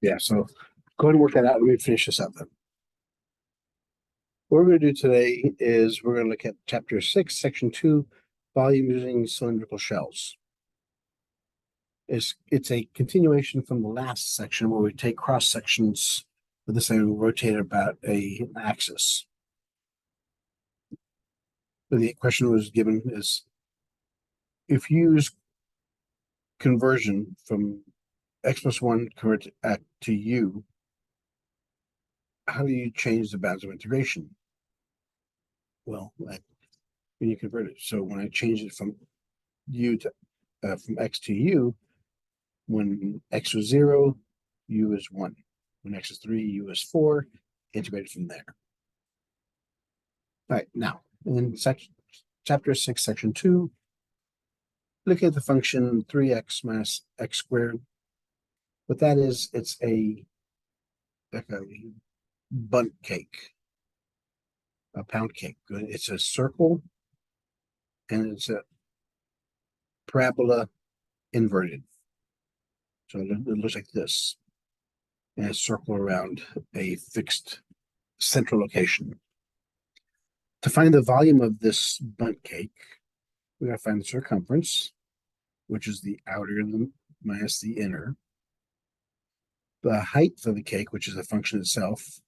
Yeah, so go ahead and work that out. Let me finish this up then. What we're going to do today is we're going to look at chapter 6, section 2, volume using cylindrical shells. It's a continuation from the last section where we take cross sections with this and rotate about an axis. So the question was given is if you use conversion from x plus 1 convert to u, how do you change the bounds of integration? Well, when you convert it. So when I change it from u to from x to u, when x was 0, u is 1. When x is 3, u is 4. Integrated from there. All right, now in chapter 6, section 2, look at the function 3x minus x squared. What that is, it's like a bundt cake, a pound cake. It's a circle and it's a parabola inverted. So it looks like this. And a circle around a fixed central location. To find the volume of this bundt cake, we gotta find the circumference, which is the outer minus the inner, the height of the cake, which is a function itself,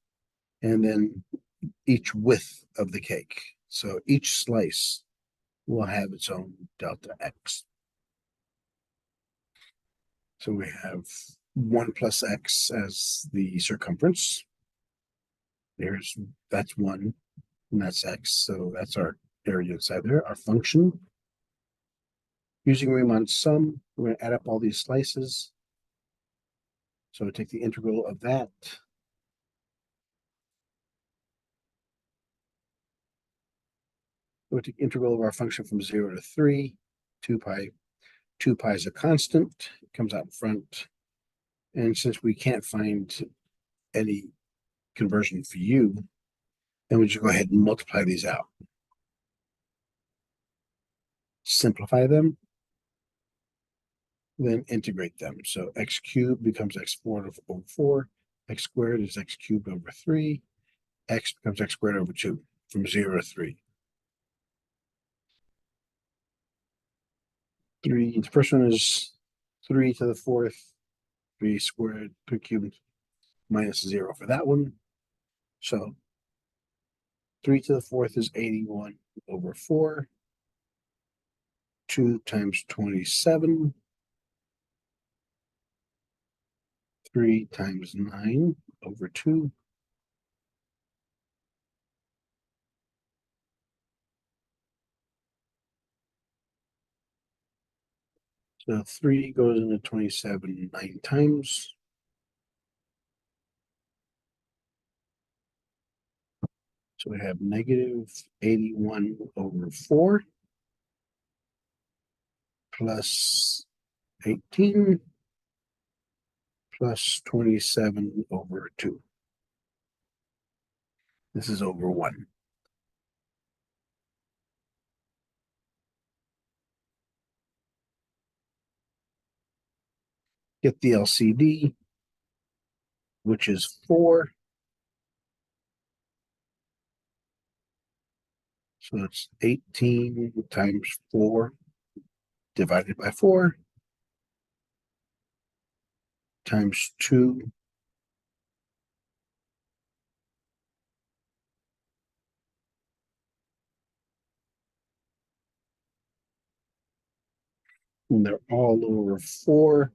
and then each width of the cake. So each slice will have its own delta x. So we have 1 plus x as the circumference. That's 1, and that's x. So that's our area inside there, our function. Using Riemann sum, we're going to add up all these slices. So take the integral of that. We'll take integral of our function from 0 to 3, 2 pi. 2 pi is a constant, it comes out in front. And since we can't find any conversion for u, then we just go ahead and multiply these out. Simplify them, then integrate them. So x cubed becomes x squared over 4, x squared is x cubed over 3, x becomes x squared over 2 from 0 to 3. 3, the first one is 3 to the 4th, 3 squared, 3 cubed minus 0 for that one. So 3 to the 4th is 81 over 4. 2 times 27. 3 times 9 over 2. So 3 goes into 27 9 times. So we have negative 81 over 4 plus 18 plus 27 over 2. This is over 1. Get the LCD, which is 4. So it's 18 times 4 divided by 4 times 2 and they're all over 4.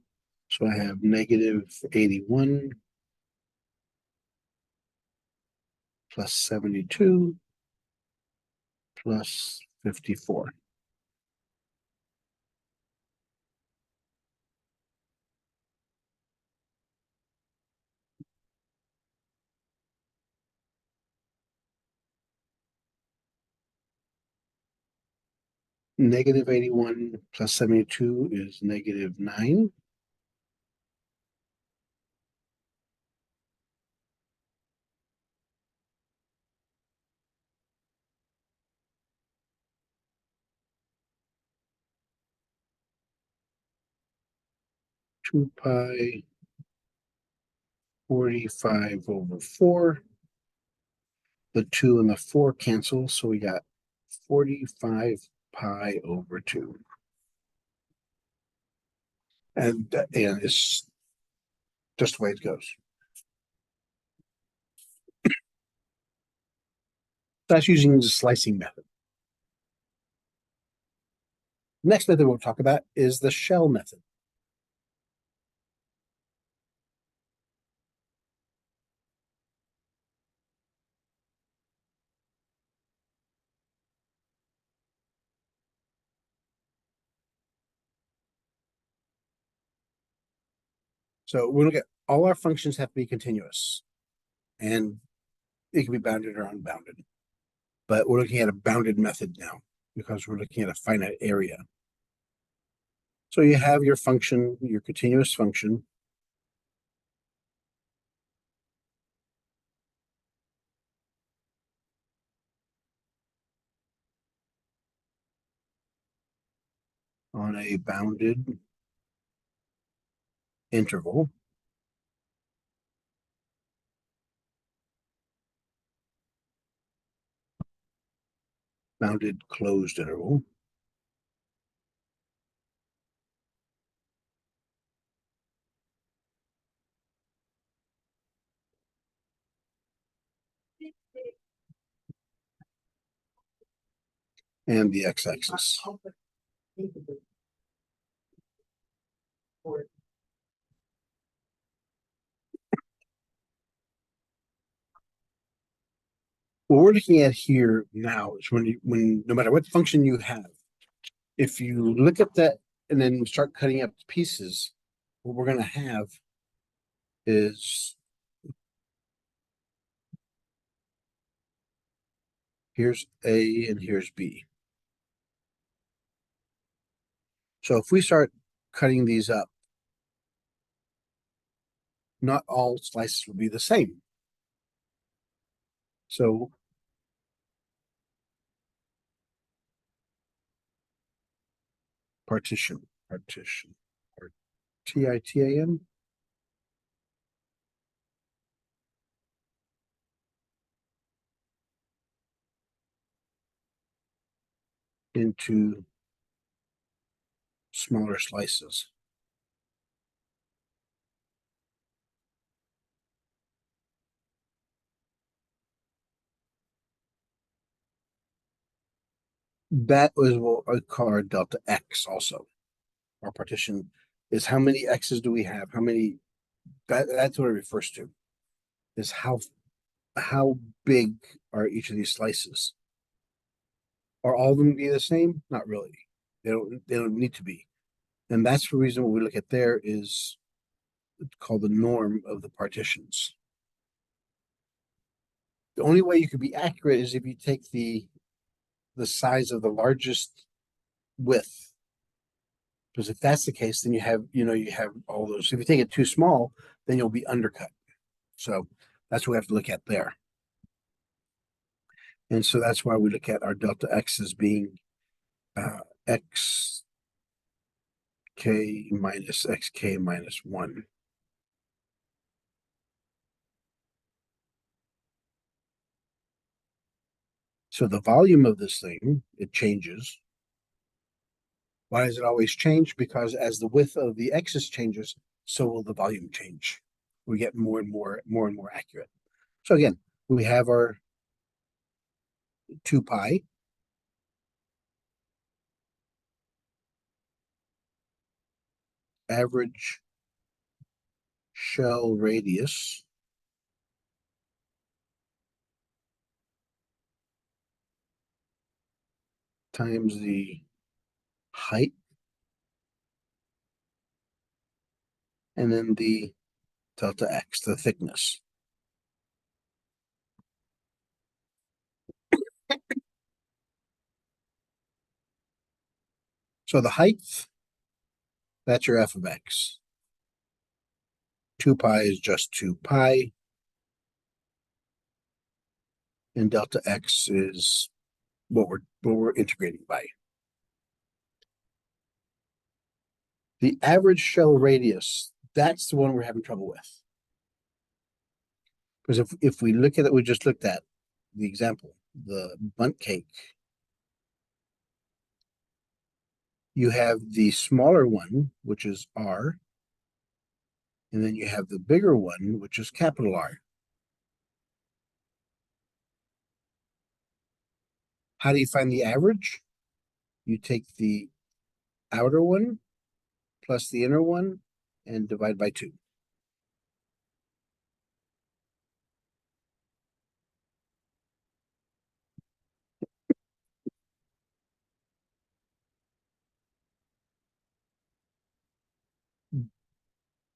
So I have negative 81 plus 72 plus 54. Negative 81 plus 72 is negative 9. Two pi 45/4. The 2 and the 4 cancel, so we got 45 pi/2. And it's just the way it goes. That's using the slicing method. The next method we'll talk about is the shell method. So we're going to get all our functions have to be continuous, and it can be bounded or unbounded. But we're looking at a bounded method now because we're looking at a finite area. So you have your function, your continuous function. On a bounded interval. Bounded closed interval. And the x-axis. What we're looking at here now is when no matter what function you have, if you look at that and then start cutting up pieces, what we're going to have is here's A and here's B. So if we start cutting these up, not all slices will be the same. So partition, T-I-T-A-N. Into smaller slices. That is what I call our delta X also. Our partition is how many X's do we have? How many, that's what it refers to, is how big are each of these slices? Are all of them be the same? Not really. They don't need to be. And that's the reason what we look at there is called the norm of the partitions. The only way you could be accurate is if you take the size of the largest width. Because if that's the case, then you have all those. If you take it too small, then you'll be undercut. So that's what we have to look at there. And so that's why we look at our delta X as being x k minus xk minus 1. So the volume of this thing, it changes. Why does it always change? Because as the width of the x's changes, so will the volume change. We get more and more accurate. So again, we have our 2 pi. Average shell radius times the height, and then the delta X, the thickness. So the height, that's your f of x. 2 pi is just 2 pi. And delta x is what we're integrating by. The average shell radius, that's the one we're having trouble with. Because if we look at it, we just looked at the example, the bundt cake. You have the smaller one, which is R, and then you have the bigger one, which is capital R. How do you find the average? You take the outer one plus the inner one and divide by 2.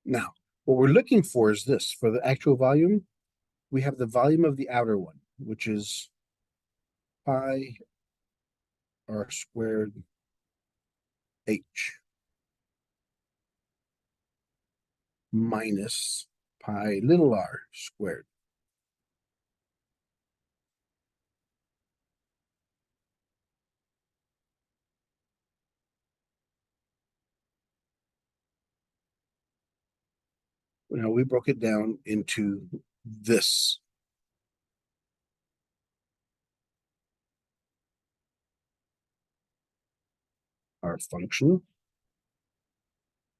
Now, what we're looking for is this. For the actual volume, we have the volume of the outer one, which is pi r squared h minus pi little r squared. Now we broke it down into this. Our function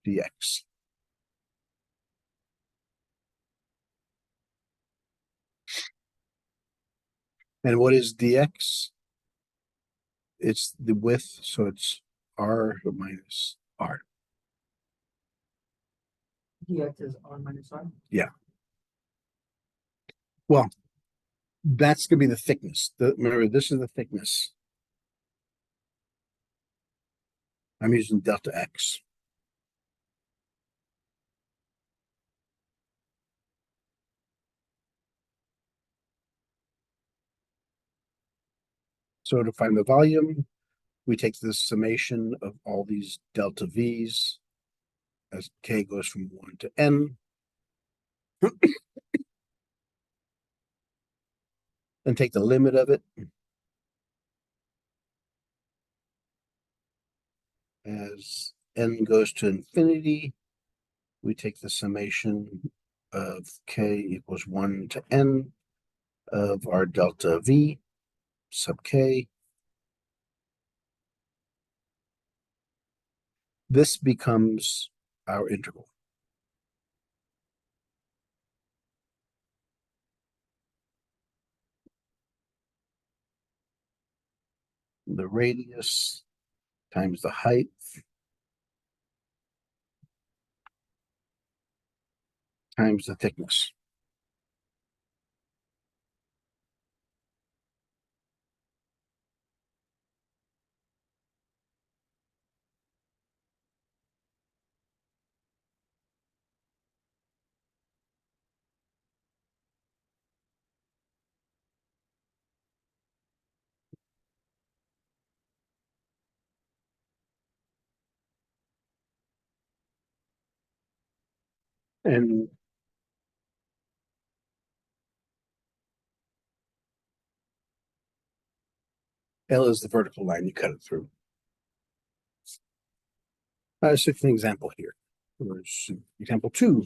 dx. And what is dx? It's the width, so it's r minus r. dx is r minus r. Yeah. Well, that's going to be the thickness. Remember, this is the thickness. I'm using delta x. So to find the volume, we take the summation of all these delta v's as k goes from 1 to n. And take the limit of it as n goes to infinity. We take the summation of k equals 1 to n of our delta v sub k. This becomes our integral. The radius times the height times the thickness. And L is the vertical line you cut it through. Let's take an example here. Example 2.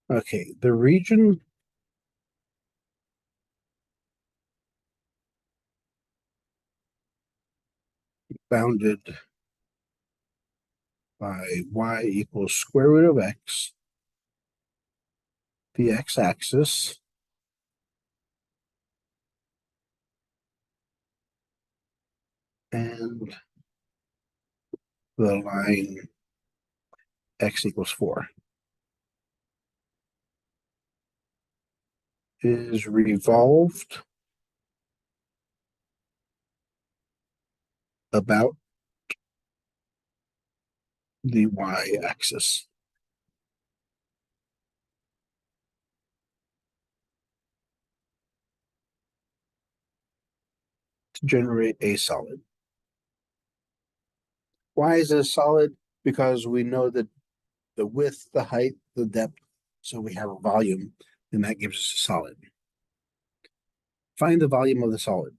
Okay, the region bounded by y equals square root of x, the x-axis, and the line x equals 4 is revolved about the y-axis. To generate a solid. Why is it a solid? Because we know that the width, the height, the depth, so we have a volume, and that gives us a solid. Find the volume of the solid.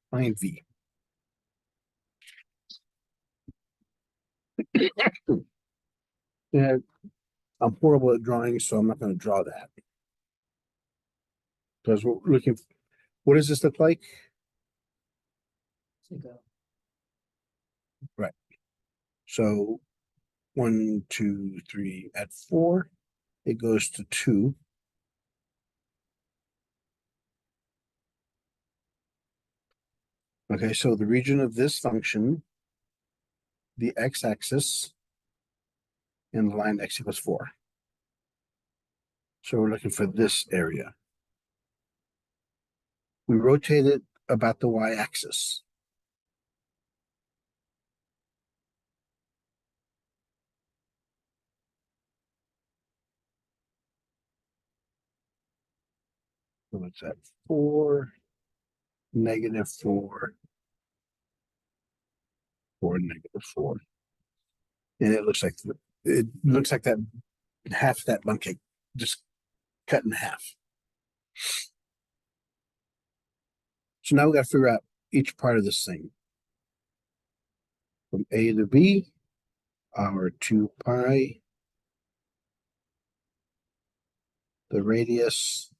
Find V. Yeah, I'm horrible at drawing, so I'm not going to draw that. Because we're looking, what does this look like? It's like a, Right. So 1, 2, 3, at 4, it goes to 2. Okay, so the region of this function, the x-axis, and the line x equals 4. So we're looking for this area. We rotate it about the y-axis. So it's at 4, -4, 4, -4. And it looks like that half that monkey just cut in half. So now we got to figure out each part of this thing. From A to B, our 2 pi, the radius,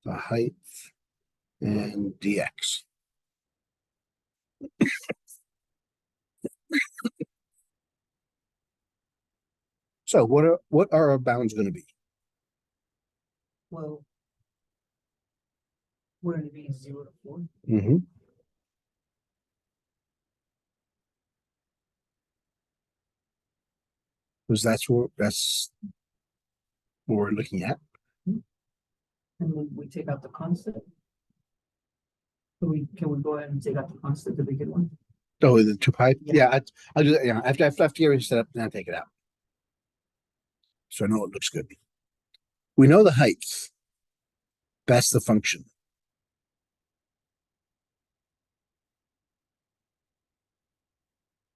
the height, and dx. So what are our bounds going to be? well. We're gonna be 0 to 4. Mm-hmm. Because that's what we're looking at. And then we take out the constant. Can we go ahead and take out the constant to begin with? Oh, the 2 pi. Yeah. Yeah, I'll do that. Yeah, after to get everything set up, then I'll take it out. So I know it looks good. We know the height. That's the function.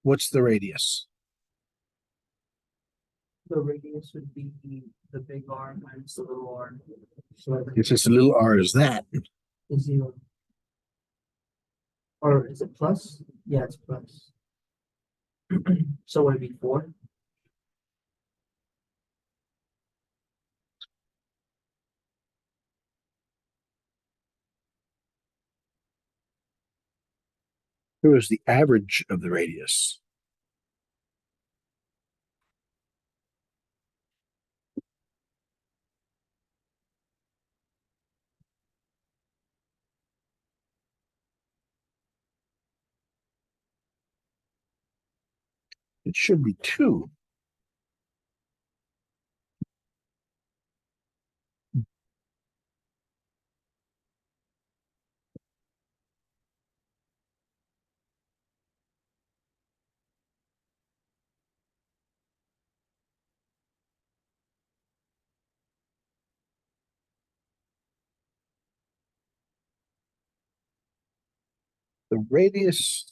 What's the radius? The radius would be the big R minus the little r. So It's just a little r is that. is 0. Or is it plus? Yeah, it's plus. So would it be 4? Here is the average of the radius. It should be 2. The radius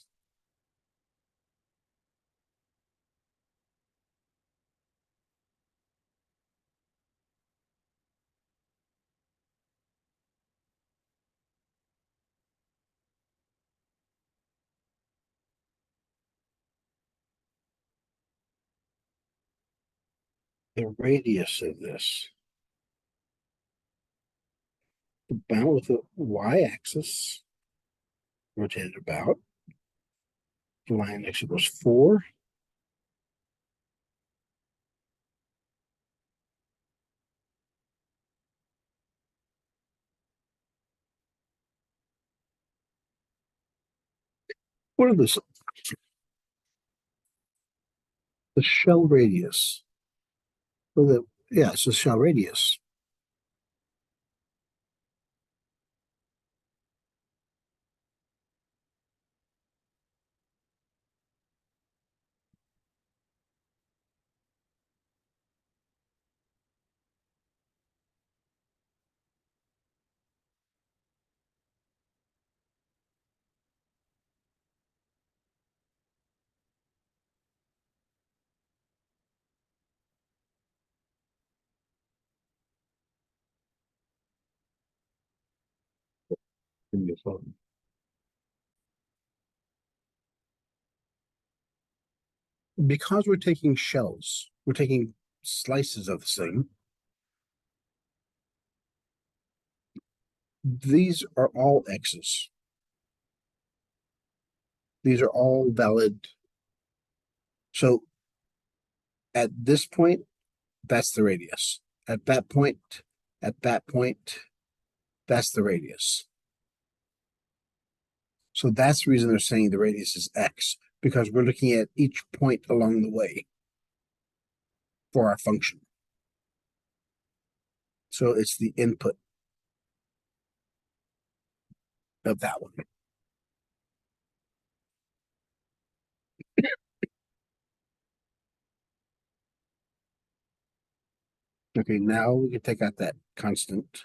the radius of this. The bound with the y-axis rotated about. The line x equals 4. What are the shell radius? Yeah, it's the shell radius. Because we're taking shells, we're taking slices of this thing. These are all X's. These are all valid. So at this point, that's the radius. At that point, that's the radius. So that's the reason they're saying the radius is X, because we're looking at each point along the way for our function. So it's the input of that one. Okay, now we can take out that constant.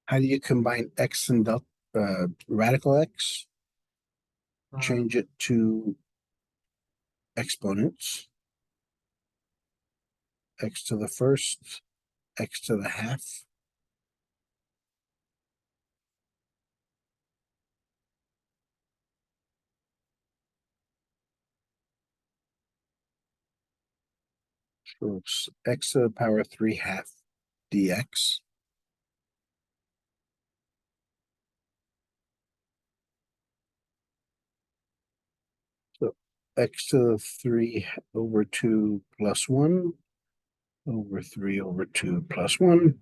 How do you combine X and radical X? Change it to exponents. X to the first, X to the half. So it's X to the power 3/2 dx. So X to the 3/2 plus 1 over 3/2 plus 1.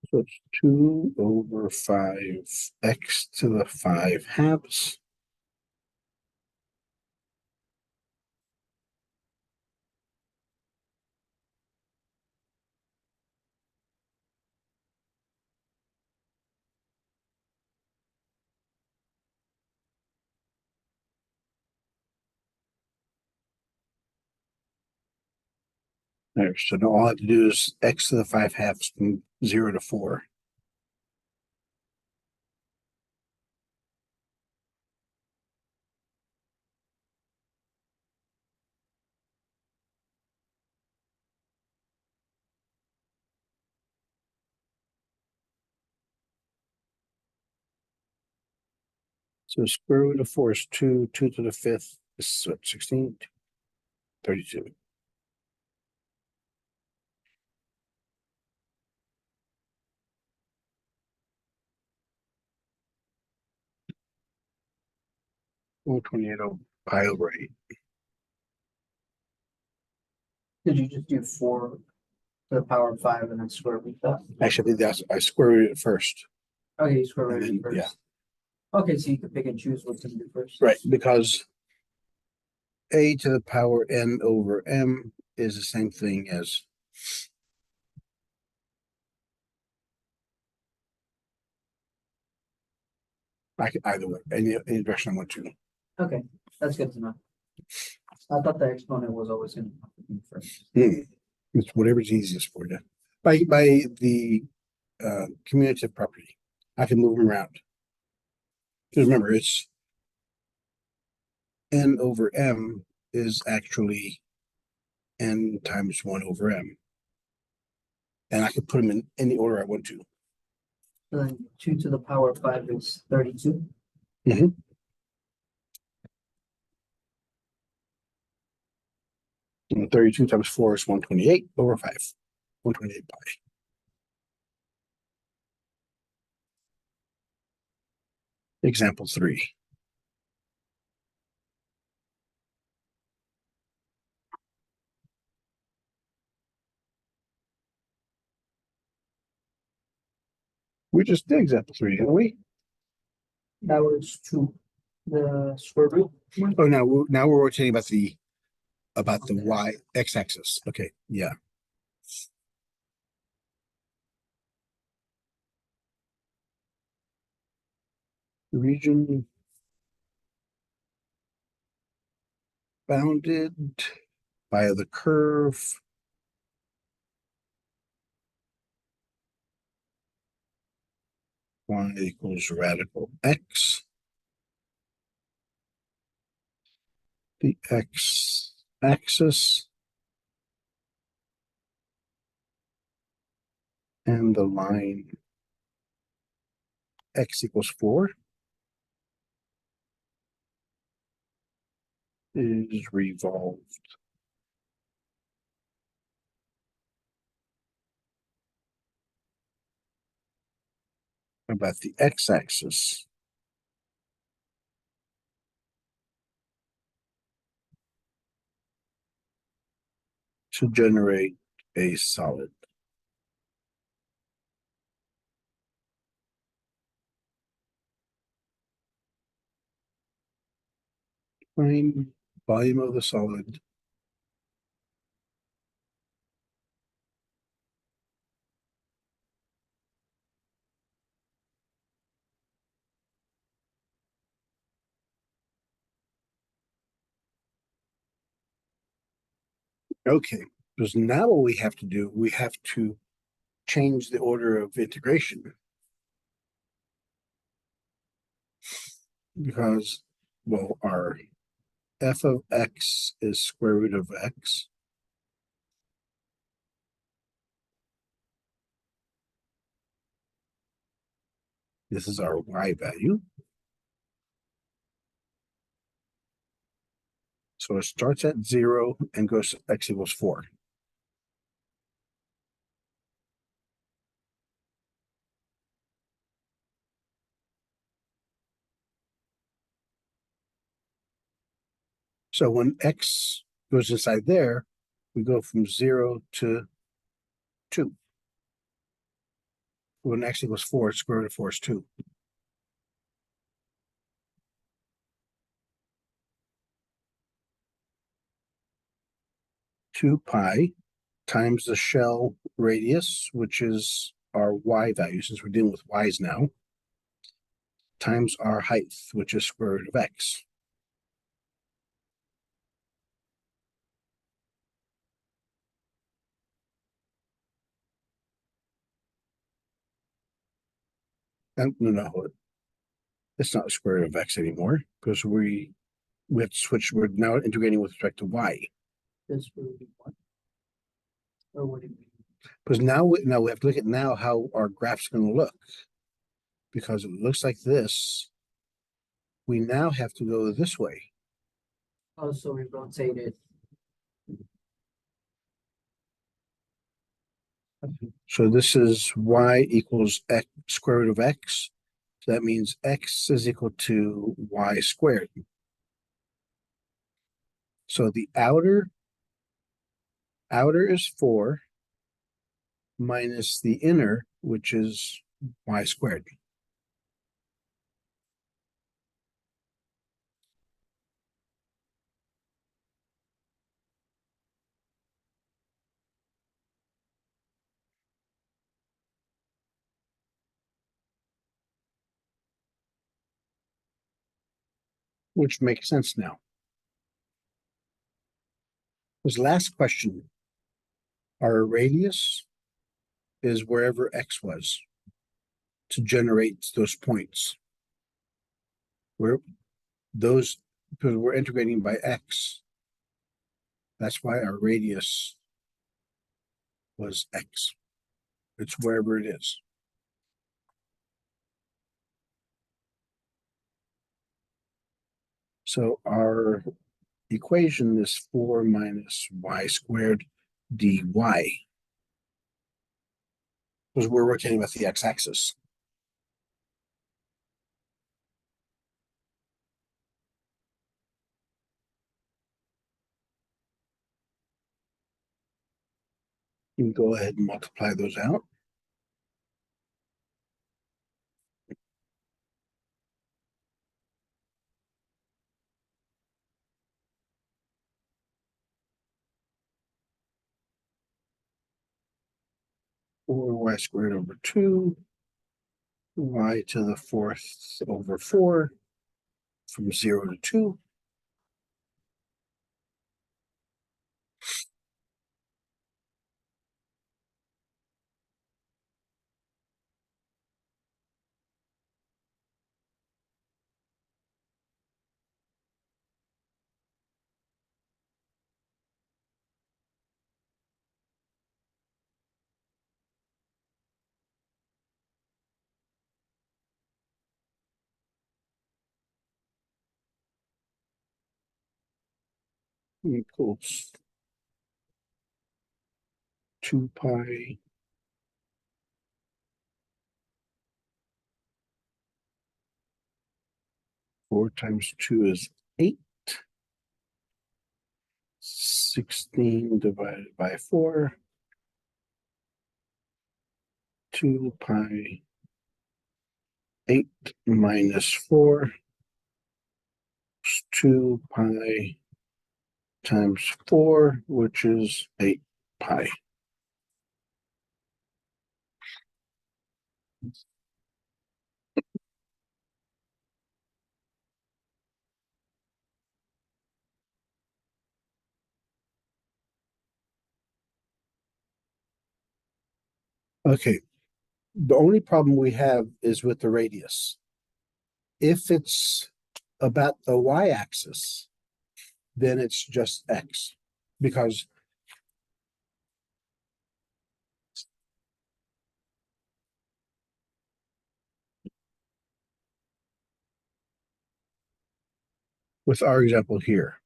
So it's 2/5 X to the 5/2. There, so now all I have to do is X to the 5/2 from 0 to 4. So square root of 4 is 2, 2 to the 5th is what, 16? 32. Oh, 28 pi over 8. Did you just do 4 to the power of 5 and then square root that? Actually, I square root it first. Okay, you square And root then, it first. yeah. Okay, so you can pick and choose what to do first. Right, because a to the power n over m is the same thing as either way, any direction I want to. Okay, that's good to know. I thought the exponent was always going to be first. It's whatever's easiest for you. By the commutative property, I can move them around. Because remember, it's n over m is actually n times 1 over m. And I can put them in any order I want to. So then 2 to the power of 5 is 32. And 32 times 4 is 128 over 5. 128 pi. Example 3. We just did example 3, didn't we? That was 2. The square root. Oh, now we're rotating about the y x-axis. Okay, yeah. region bounded by the curve y equals radical x. The x-axis and the line x equals 4 is revolved. About the x-axis, to generate a solid. Find volume of the solid Okay, because now what we have to do, we have to change the order of integration. Because, well, our f of x is square root of x. This is our y value. So it starts at 0 and goes to x equals 4. So when x goes inside there, we go from 0 to 2. When x equals 4, square root of 4 is 2. Two pi times the shell radius, which is our y value, since we're dealing with y's now, times our height, which is square root of x. And no, it's not square root of x anymore, because we have to switch. We're now integrating with respect to y. This would be one. Or would it be? Because now we have to look at now how our graph's going to look. Because it looks like this, we now have to go this way. Oh, so we rotated. So this is y equals x square root of x. So that means x is equal to y squared. So the outer is 4 minus the inner, which is y squared. Which makes sense now. This last question, our radius is wherever x was to generate those points. Where those, because we're integrating by x, that's why our radius was x. It's wherever it is. So our equation is 4 minus y squared dy, because we're rotating with the x-axis. You can go ahead and multiply those out. Or y squared over 2 y to the fourth over 4 from 0 to 2. Equals 2 pi four times 2 is 8. 16 divided by 4. 2 pi 8 minus 4 is 2 pi times 4, which is 8 pi. Okay, the only problem we have is with the radius. If it's about the y-axis, then it's just x, because with our example here,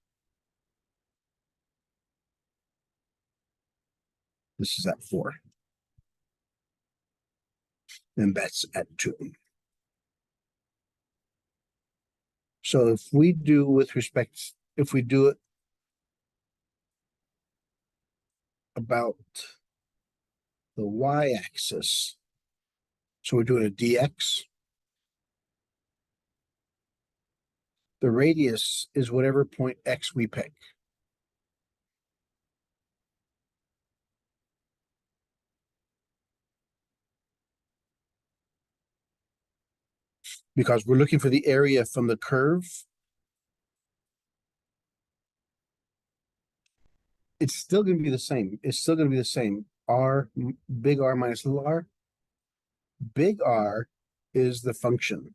this is at 4, and that's at 2. So if we do with respect, if we do it about the y-axis, so we're doing a dx, the radius is whatever point x we pick. Because we're looking for the area from the curve. It's still going to be the same. It's still going to be the same. Big R minus little r. Big R is the function.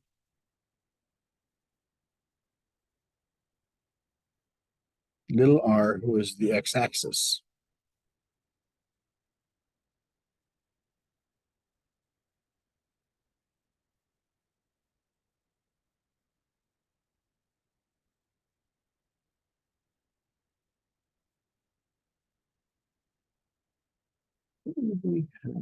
Little r was the x-axis. We have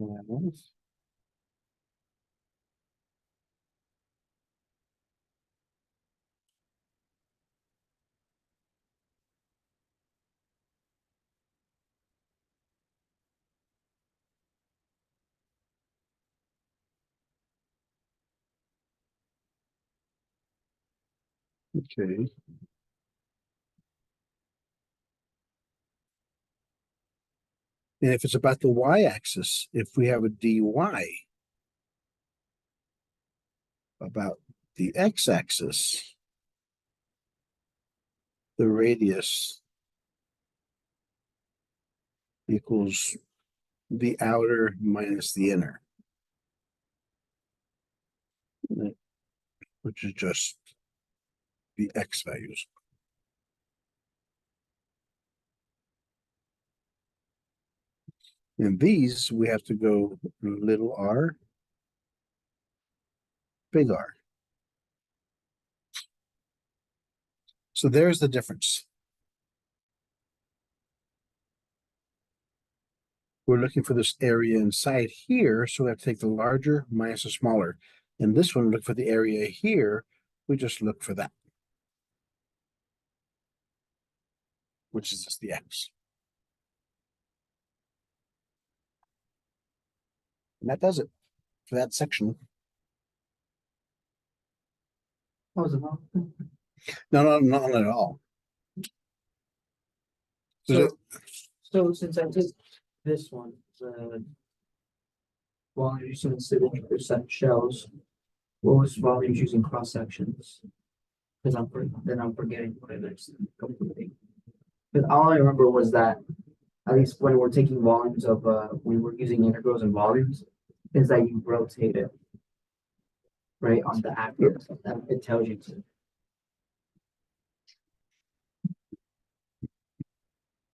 okay. And if it's about the y-axis, if we have a dy about the x-axis, the radius equals the outer minus the inner, which is just the x values. And these, we have to go little r, big R. So there's the difference. We're looking for this area inside here, so we have to take the larger minus the smaller. And this one, look for the area here, we just look for that, which is just the x. And that does it for that section. What was it wrong? No, not at all. So, so since I did this one, well, you're using cylindrical shells, What was volumes using cross sections? Because then I'm forgetting what it is completely. But all I remember was that at least when we're taking volumes of when we're using integrals and volumes, is that you rotate it right on the axis. That it tells you to.